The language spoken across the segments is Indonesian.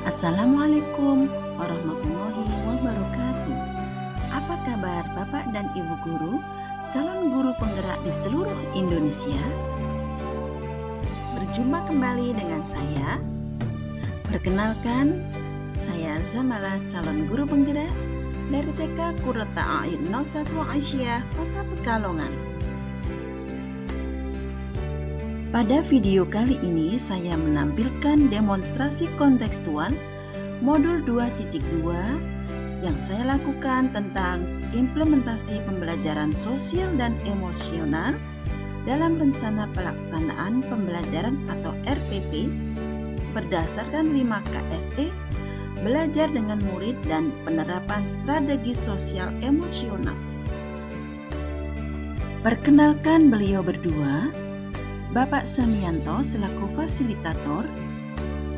Assalamualaikum warahmatullahi wabarakatuh. Apa kabar Bapak dan Ibu guru, calon guru penggerak di seluruh Indonesia? Berjumpa kembali dengan saya. Perkenalkan, saya Zamala, calon guru penggerak dari TK Qurrata A'yun 01 Aisyah, Kota Pekalongan. Pada video kali ini saya menampilkan demonstrasi kontekstual modul 2.2 yang saya lakukan tentang implementasi pembelajaran sosial dan emosional dalam rencana pelaksanaan pembelajaran atau RPP berdasarkan 5 KSE, belajar dengan murid dan penerapan strategi sosial emosional. Perkenalkan beliau berdua, Bapak Samianto selaku fasilitator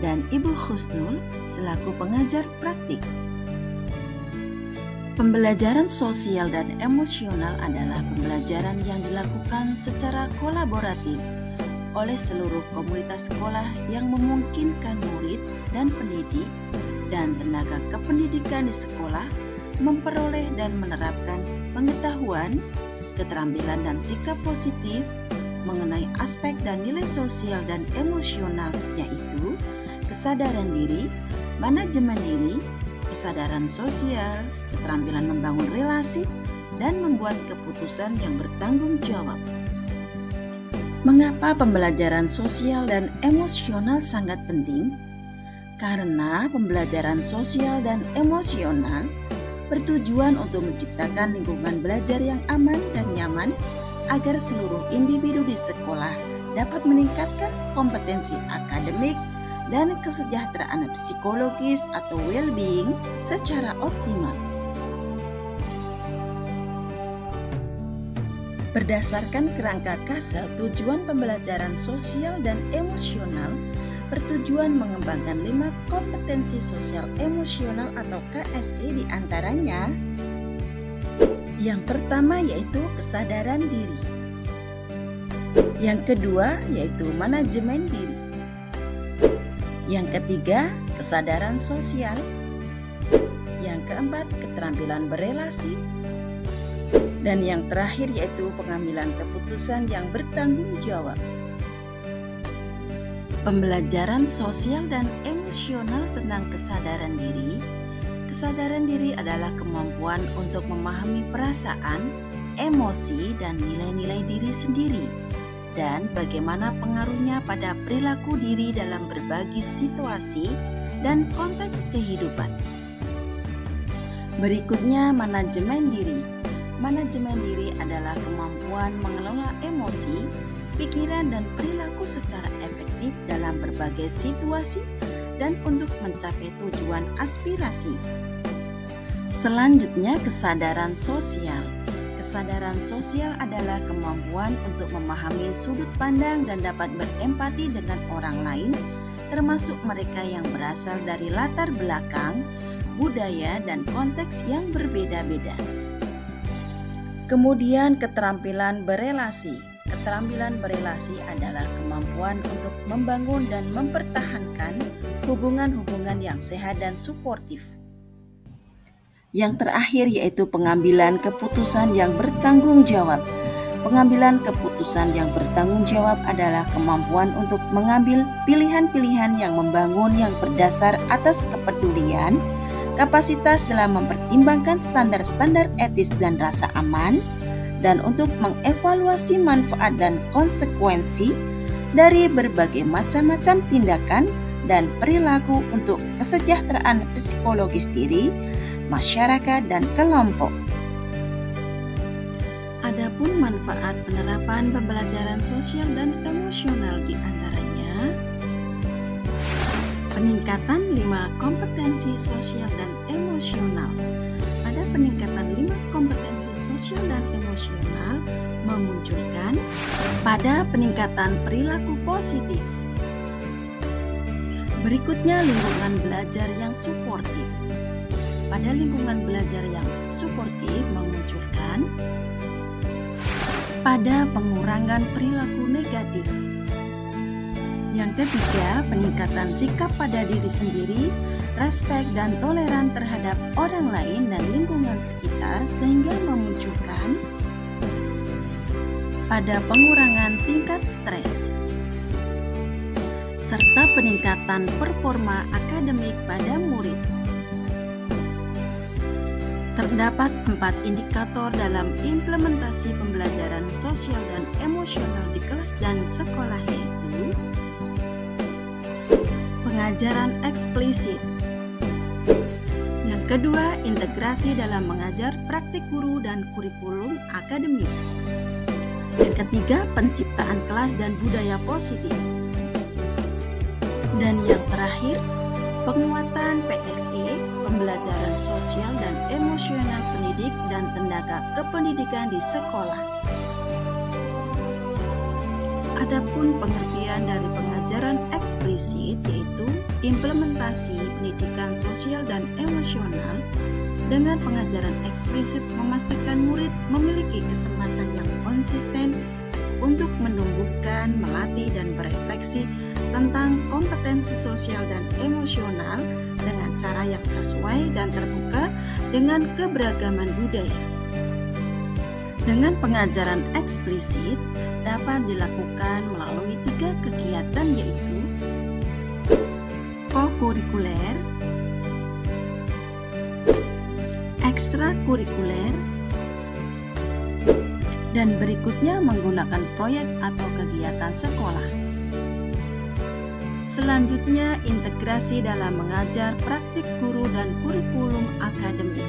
dan Ibu Khusnul selaku pengajar praktik. Pembelajaran sosial dan emosional adalah pembelajaran yang dilakukan secara kolaboratif oleh seluruh komunitas sekolah yang memungkinkan murid dan pendidik dan tenaga kependidikan di sekolah memperoleh dan menerapkan pengetahuan, keterampilan dan sikap positif mengenai aspek dan nilai sosial dan emosional, yaitu kesadaran diri, manajemen diri, kesadaran sosial, keterampilan membangun relasi, dan membuat keputusan yang bertanggung jawab. Mengapa pembelajaran sosial dan emosional sangat penting? Karena pembelajaran sosial dan emosional bertujuan untuk menciptakan lingkungan belajar yang aman dan nyaman agar seluruh individu di sekolah dapat meningkatkan kompetensi akademik dan kesejahteraan psikologis atau well-being secara optimal. Berdasarkan kerangka Kasel, tujuan pembelajaran sosial dan emosional bertujuan mengembangkan 5 kompetensi sosial emosional atau KSE, di antaranya yang pertama yaitu kesadaran diri. Yang kedua yaitu manajemen diri. Yang ketiga, kesadaran sosial. Yang keempat, keterampilan berelasi. Dan yang terakhir yaitu pengambilan keputusan yang bertanggung jawab. Pembelajaran sosial dan emosional tentang kesadaran diri. Kesadaran diri adalah kemampuan untuk memahami perasaan, emosi, dan nilai-nilai diri sendiri, dan bagaimana pengaruhnya pada perilaku diri dalam berbagai situasi dan konteks kehidupan. Berikutnya, manajemen diri. Manajemen diri adalah kemampuan mengelola emosi, pikiran, dan perilaku secara efektif dalam berbagai situasi dan untuk mencapai tujuan aspirasi. Selanjutnya, kesadaran sosial. Kesadaran sosial adalah kemampuan untuk memahami sudut pandang dan dapat berempati dengan orang lain, termasuk mereka yang berasal dari latar belakang, budaya, dan konteks yang berbeda-beda. Kemudian, keterampilan berelasi. Keterampilan berelasi adalah kemampuan untuk membangun dan mempertahankan hubungan-hubungan yang sehat dan suportif. Yang terakhir yaitu pengambilan keputusan yang bertanggung jawab. Pengambilan keputusan yang bertanggung jawab adalah kemampuan untuk mengambil pilihan-pilihan yang membangun yang berdasar atas kepedulian, kapasitas dalam mempertimbangkan standar-standar etis dan rasa aman, dan untuk mengevaluasi manfaat dan konsekuensi dari berbagai macam-macam tindakan dan perilaku untuk kesejahteraan psikologis diri, masyarakat, dan kelompok. Adapun manfaat penerapan pembelajaran sosial dan emosional di antaranya peningkatan 5 kompetensi sosial dan emosional. Pada peningkatan 5 kompetensi sosial dan emosional memunculkan pada peningkatan perilaku positif. Berikutnya, lingkungan belajar yang suportif. Pada lingkungan belajar yang suportif memunculkan pada pengurangan perilaku negatif. Yang ketiga, peningkatan sikap pada diri sendiri, respek dan toleran terhadap orang lain dan lingkungan sekitar sehingga memunculkan pada pengurangan tingkat stres serta peningkatan performa akademik pada murid. Terdapat 4 indikator dalam implementasi pembelajaran sosial dan emosional di kelas dan sekolah, yaitu pengajaran eksplisit. Yang kedua, integrasi dalam mengajar praktik guru dan kurikulum akademik. Yang ketiga, penciptaan kelas dan budaya positif. Dan yang terakhir, penguatan PSE, pembelajaran sosial dan emosional pendidik dan tenaga kependidikan di sekolah. Adapun pengertian dari pengajaran eksplisit yaitu implementasi pendidikan sosial dan emosional. Dengan pengajaran eksplisit memastikan murid memiliki kesempatan yang konsisten untuk menumbuhkan, melatih, dan berefleksi tentang kompetensi sosial dan emosional dengan cara yang sesuai dan terbuka dengan keberagaman budaya. Dengan pengajaran eksplisit dapat dilakukan melalui 3 kegiatan, yaitu kokurikuler, ekstrakurikuler, dan berikutnya menggunakan proyek atau kegiatan sekolah. Selanjutnya, integrasi dalam mengajar praktik guru dan kurikulum akademik.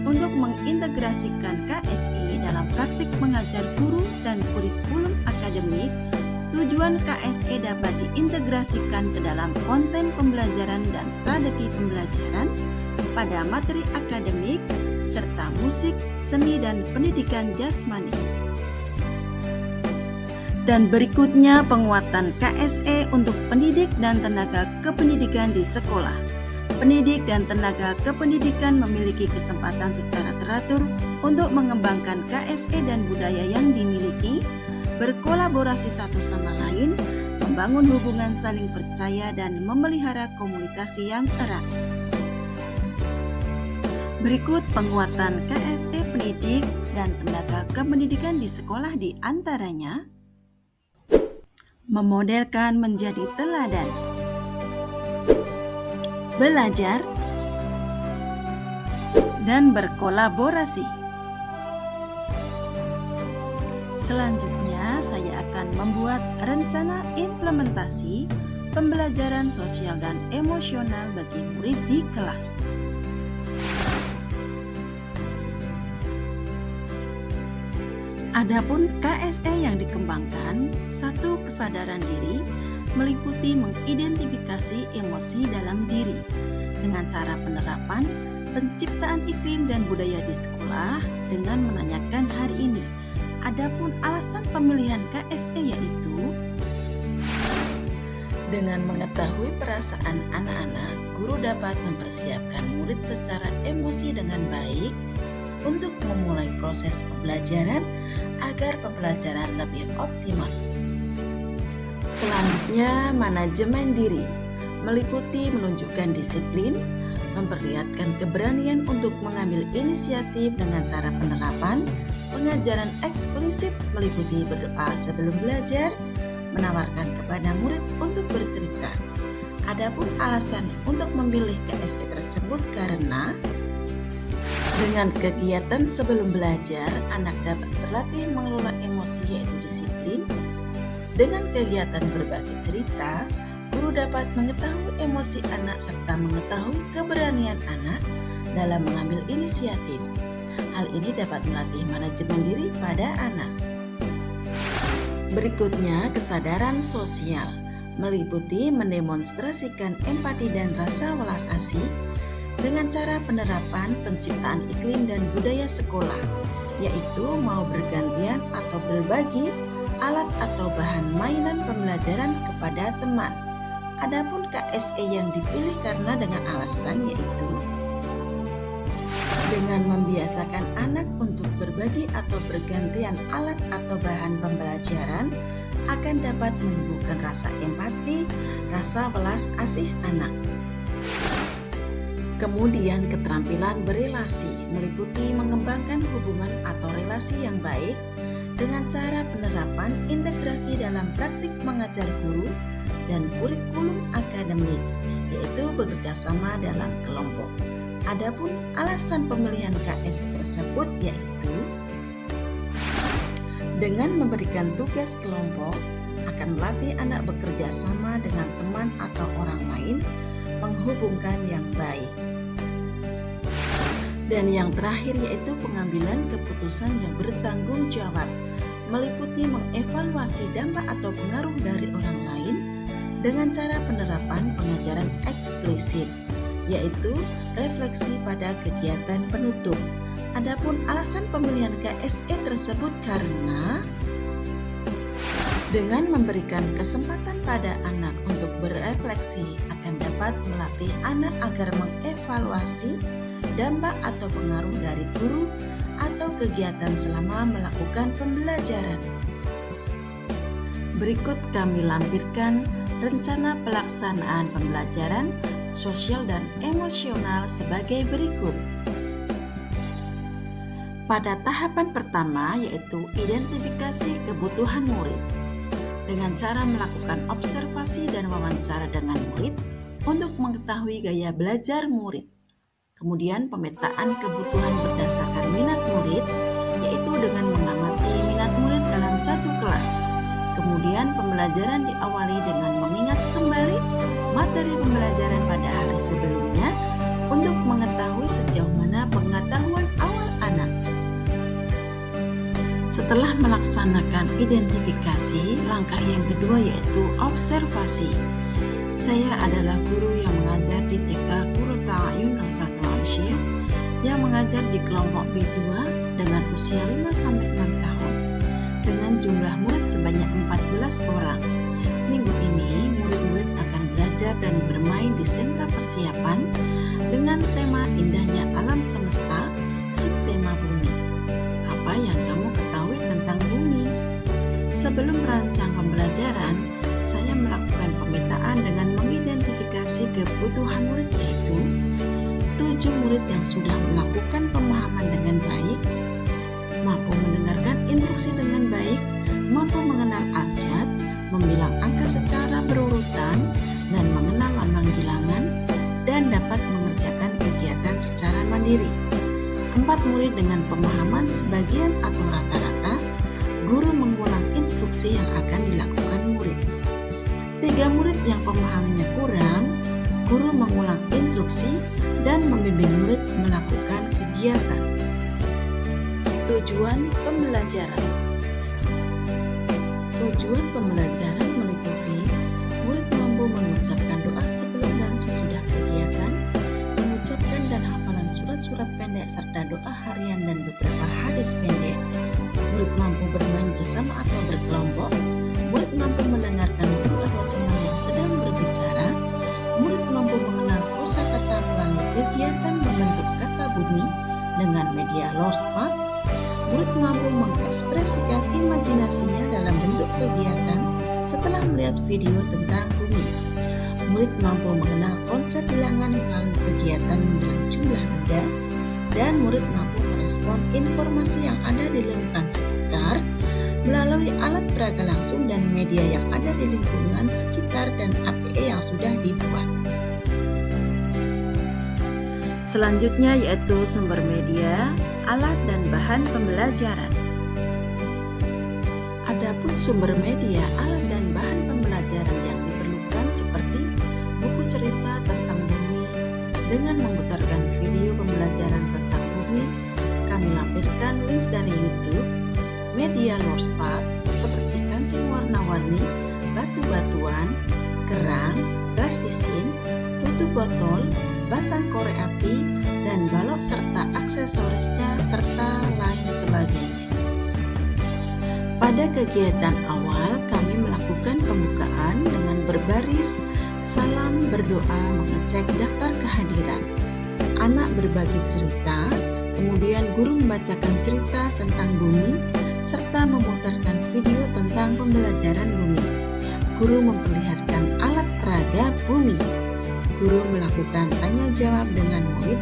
Untuk mengintegrasikan KSE dalam praktik mengajar guru dan kurikulum akademik, tujuan KSE dapat diintegrasikan ke dalam konten pembelajaran dan strategi pembelajaran pada materi akademik, serta musik, seni, dan pendidikan jasmani. Dan berikutnya penguatan KSE untuk pendidik dan tenaga kependidikan di sekolah. Pendidik dan tenaga kependidikan memiliki kesempatan secara teratur untuk mengembangkan KSE dan budaya yang dimiliki, berkolaborasi satu sama lain, membangun hubungan saling percaya, dan memelihara komunikasi yang erat. Berikut penguatan KSE pendidik dan tenaga kependidikan di sekolah, di antaranya memodelkan menjadi teladan, belajar, dan berkolaborasi. Selanjutnya, saya akan membuat rencana implementasi pembelajaran sosial dan emosional bagi murid di kelas. Adapun KSE yang dikembangkan, 1. Kesadaran diri, meliputi mengidentifikasi emosi dalam diri dengan cara penerapan penciptaan iklim dan budaya di sekolah dengan menanyakan hari ini. Adapun alasan pemilihan KSE yaitu dengan mengetahui perasaan anak-anak, guru dapat mempersiapkan murid secara emosi dengan baik untuk memulai proses pembelajaran agar pembelajaran lebih optimal. Selanjutnya, manajemen diri meliputi menunjukkan disiplin, memperlihatkan keberanian untuk mengambil inisiatif dengan cara penerapan pengajaran eksplisit meliputi berdoa sebelum belajar, menawarkan kepada murid untuk bercerita. Adapun alasan untuk memilih KSE tersebut karena dengan kegiatan sebelum belajar, anak dapat berlatih mengelola emosi yaitu disiplin. Dengan kegiatan berbagi cerita, guru dapat mengetahui emosi anak serta mengetahui keberanian anak dalam mengambil inisiatif. Hal ini dapat melatih manajemen diri pada anak. Berikutnya, kesadaran sosial meliputi mendemonstrasikan empati dan rasa welas asih dengan cara penerapan penciptaan iklim dan budaya sekolah, yaitu mau bergantian atau berbagi alat atau bahan mainan pembelajaran kepada teman. Adapun KSE yang dipilih karena dengan alasan yaitu dengan membiasakan anak untuk berbagi atau bergantian alat atau bahan pembelajaran akan dapat menumbuhkan rasa empati, rasa welas asih anak. Kemudian keterampilan berelasi meliputi mengembangkan hubungan atau relasi yang baik dengan cara penerapan integrasi dalam praktik mengajar guru dan kurikulum akademik, yaitu bekerja sama dalam kelompok. Adapun alasan pemilihan KSE tersebut yaitu dengan memberikan tugas kelompok akan melatih anak bekerja sama dengan teman atau orang lain, menghubungkan yang baik. Dan yang terakhir yaitu pengambilan keputusan yang bertanggung jawab, meliputi mengevaluasi dampak atau pengaruh dari orang lain dengan cara penerapan pengajaran eksplisit, yaitu refleksi pada kegiatan penutup. Adapun alasan pemilihan KSE tersebut karena dengan memberikan kesempatan pada anak untuk berefleksi akan dapat melatih anak agar mengevaluasi dampak atau pengaruh dari guru atau kegiatan selama melakukan pembelajaran. Berikut kami lampirkan rencana pelaksanaan pembelajaran sosial dan emosional sebagai berikut. Pada tahapan pertama yaitu identifikasi kebutuhan murid dengan cara melakukan observasi dan wawancara dengan murid untuk mengetahui gaya belajar murid. Kemudian pemetaan kebutuhan berdasarkan minat murid, yaitu dengan mengamati minat murid dalam satu kelas. Kemudian pembelajaran diawali dengan mengingat kembali materi pembelajaran pada hari sebelumnya untuk mengetahui sejauh mana pengetahuan awal anak. Setelah melaksanakan identifikasi, langkah yang kedua yaitu observasi. Saya adalah guru yang mengajar di TK Qurratu A'yun Al-1 Malaysia yang mengajar di kelompok B2 dengan usia 5-6 tahun dengan jumlah murid sebanyak 14 orang. Minggu ini murid-murid akan belajar dan bermain di sentra persiapan dengan tema indahnya alam semesta, subtema bumi. Apa yang kamu ketahui tentang bumi? Sebelum merancang pembelajaran, saya melakukan pemetaan dengan mengidentifikasi kebutuhan murid, yaitu 7 murid yang sudah melakukan pemahaman dengan baik, mampu mendengarkan instruksi dengan baik, mampu mengenal abjad, membilang angka secara berurutan, dan mengenal lambang bilangan, dan dapat mengerjakan kegiatan secara mandiri. 4 murid dengan pemahaman sebagian atau rata-rata, guru mengulang instruksi yang akan dilakukan murid. 3 murid yang pemahamannya kurang, guru mengulang instruksi dan membimbing murid melakukan kegiatan. Tujuan pembelajaran. Tujuan pembelajaran meliputi murid mampu mengucapkan doa sebelum dan sesudah kegiatan, mengucapkan dan hafalan surat-surat pendek serta doa harian dan beberapa hadis pendek. Murid mampu bermain bersama atau berkelompok. Murid mampu mendengarkan guru atau teman yang sedang berbicara. Murid mampu mengenal kosakata melalui kegiatan membentuk kata bumi dengan media Lorspad. Murid mampu mengekspresikan imajinasinya dalam bentuk kegiatan setelah melihat video tentang bumi. Murid mampu mengenal konsep bilangan melalui kegiatan mengenal jumlah benda, dan murid mampu merespon informasi yang ada di lingkungan sekitar melalui alat peraga langsung dan media yang ada di lingkungan sekitar dan APE yang sudah dibuat. Selanjutnya yaitu sumber media, alat dan bahan pembelajaran. Adapun sumber media, alat dan bahan pembelajaran yang diperlukan seperti buku cerita tentang bumi dengan memutarkan video pembelajaran tentang bumi. Kami lampirkan links dari YouTube, media Lorspad seperti kancing warna-warni, batu-batuan, kerang, plastisin, tutup botol, batang korek api, dan balok serta aksesorisnya serta lain sebagainya. Pada kegiatan awal kami melakukan pembukaan dengan berbaris, salam, berdoa, mengecek daftar kehadiran. Anak berbagi cerita, kemudian guru membacakan cerita tentang bumi serta memutarkan video tentang pembelajaran bumi. Guru memperlihatkan alat peraga bumi. Guru melakukan tanya jawab dengan murid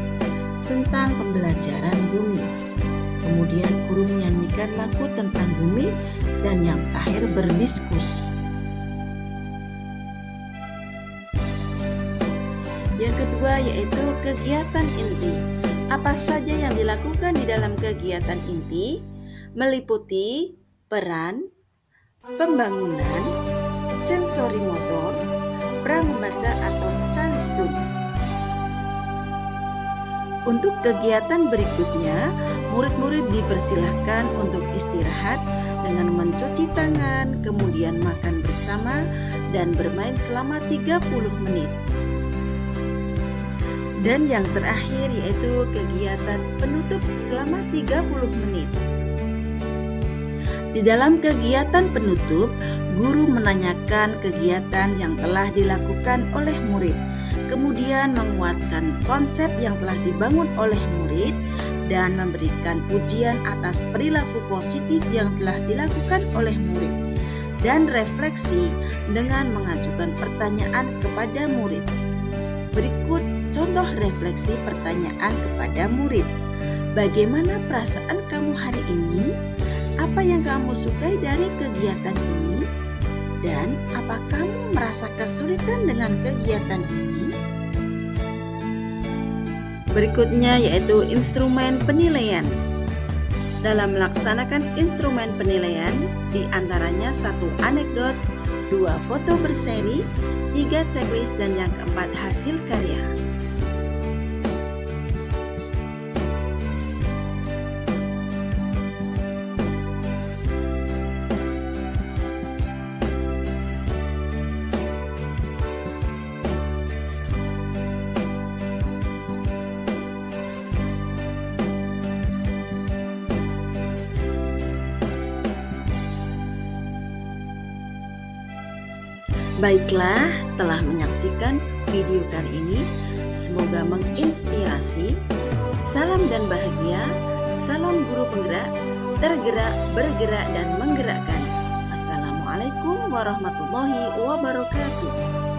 tentang pembelajaran bumi. Kemudian guru menyanyikan lagu tentang bumi dan yang terakhir berdiskusi. Yang kedua yaitu kegiatan inti. Apa saja yang dilakukan di dalam kegiatan inti? Meliputi peran, pembangunan, sensori motor, pra membaca atau calistun. Untuk kegiatan berikutnya, murid-murid dipersilahkan untuk istirahat dengan mencuci tangan, kemudian makan bersama dan bermain selama 30 menit. Dan yang terakhir yaitu kegiatan penutup selama 30 menit. Di dalam kegiatan penutup, guru menanyakan kegiatan yang telah dilakukan oleh murid, kemudian menguatkan konsep yang telah dibangun oleh murid dan memberikan pujian atas perilaku positif yang telah dilakukan oleh murid, dan refleksi dengan mengajukan pertanyaan kepada murid. Berikut contoh refleksi pertanyaan kepada murid. Bagaimana perasaan kamu hari ini? Apa yang kamu sukai dari kegiatan ini? Dan apa kamu merasa kesulitan dengan kegiatan ini? Berikutnya yaitu instrumen penilaian. Dalam melaksanakan instrumen penilaian, diantaranya 1 anekdot, 2 foto berseri, 3 checklist, dan yang keempat hasil karya. Baiklah, telah menyaksikan video kali ini. Semoga menginspirasi. Salam dan bahagia. Salam guru penggerak, tergerak, bergerak, dan menggerakkan. Assalamualaikum warahmatullahi wabarakatuh.